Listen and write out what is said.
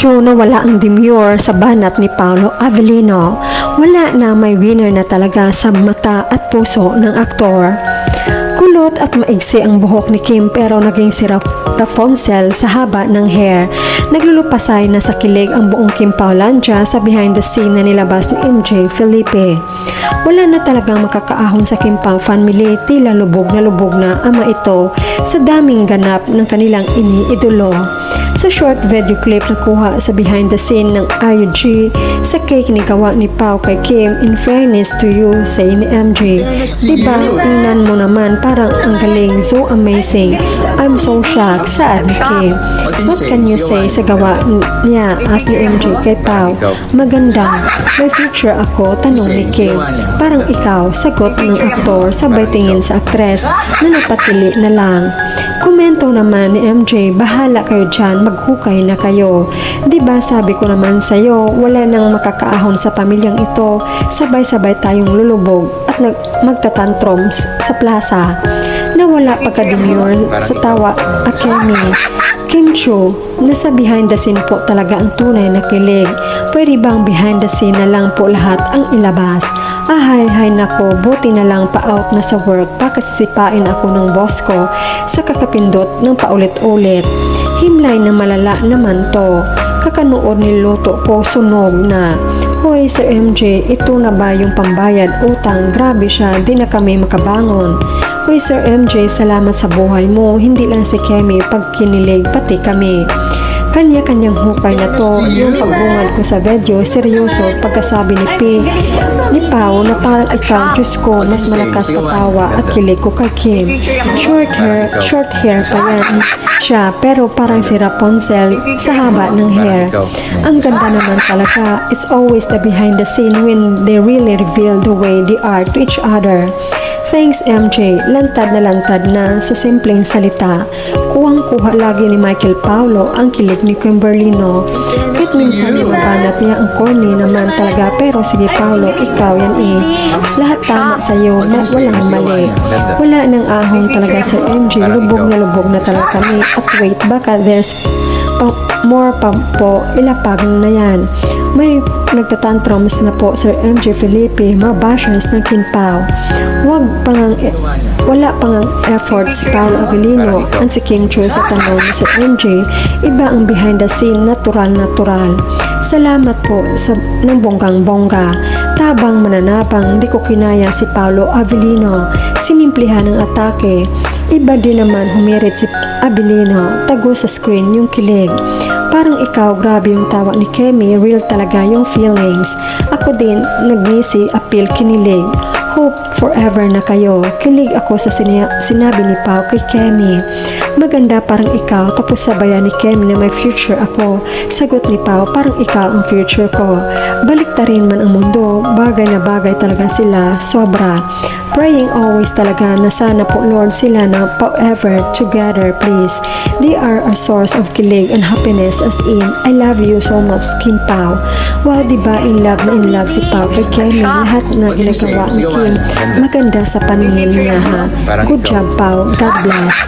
show na wala ang demure sa banat ni Paolo Avellino. Wala na, may winner na talaga sa mata at puso ng aktor. Kulot at maigsi ang buhok ni Kim pero naging si Rapunzel sa haba ng hair. Naglulupasay na sa kilig ang buong Kim Paulandia sa behind the scene na nilabas ni MJ Felipe. Wala na talagang makakaahon sa Kim Pao family, tila lubog na ama ito sa daming ganap ng kanilang iniidolo. Sa short video clip na kuha sa behind the scene ng RUG sa cake ni gawa ni Pao kay Kim, in fairness to you, say ni MJ, diba tingnan mo naman parang ang galing, so amazing, I'm so shocked, saad ni Kim. What can you say sa gawa niya, as ni MJ kay Pao? Maganda, may future ako, tanong ni Kim. Parang ikaw, sagot ng aktor sabay tingin sa aktres na napatili na lang. Komento naman ni MJ, bahala kayo dyan, maghukay na kayo. Diba sabi ko naman sa'yo, wala nang makakaahon sa pamilyang ito, sabay-sabay tayong lulubog at magtatantrums sa plaza. Nawala pagka-demure sa tawa Akemi. Kim Chiu, nasa behind the scene po talaga ang tunay na kilig. Pwede bang behind the scene na lang po lahat ang ilabas? Hay nako, buti na lang pa-out na sa work pa kasi sipain ako ng boss ko sa kakapindot ng paulit-ulit. Himlay na malala naman to. Kakanood niluto ko, sunog na. Hoy Sir MJ, ito na ba yung pambayad utang? Grabe siya, di na kami makabangon. Hoy Sir MJ, salamat sa buhay mo. Hindi lang si Kemi pagkinilig, pati kami. Kanya-kanyang hukay na to. Yung pagbungad ko sa video, seryoso, pagkasabi ni Pao na parang ikaw, Diyos ko, mas malakas patawa at kilig ko kay Kim. Short hair pa yan siya, pero parang si Rapunzel sa haba ng hair. Ang ganda naman talaga. It's always the behind the scene when they really reveal the way they are to each other. Thanks MJ, lantad na sa simpleng salita. Kuwang-kuha lagi ni Michael Paulo ang kilig ni Kimberlino. Kahit minsan ibabanat niya ang corny naman talaga, pero sige Paulo, ikaw yan eh. Lahat tama sa'yo, walang mali. Wala nang ahong talaga sa MJ, lubog na talaga kami. At wait, baka there's more pa po, ilapag na yan. May nagtatantrums na po Sir MJ Felipe, mga bashers ng Kim Pao. Wala pang effort si Paolo Avellino at si Kim Chiu sa tanong ni Sir MJ. Iba ang behind the scene, natural. Salamat po sa ng bonggang-bongga. Tabang mananabang, di ko kinaya si Paolo Avellino. Sinimplihan ang atake. Iba din naman humirit si Avellino, tago sa screen yung kilig. Parang ikaw, grabe yung tawa ni Kemi, real talaga yung feelings. Ako din, nag-misi, appeal, kinilig. Hope forever na kayo. Kilig ako sa sinabi ni Pao kay Kemi. Maganda parang ikaw, tapos sabayan ni Kemi na may future ako. Sagot ni Pao, parang ikaw ang future ko. Baliktarin man ang mundo, bagay na bagay talaga sila, sobra. Praying always talaga na sana po Lord sila na forever together please. They are a source of kilig and happiness as in, I love you so much Kim Pao. Wow, diba in love si Pao kay Kemi. Lahat na ginagawa ni Kim maganda sa paningin niya ha. Good job Pao, God bless.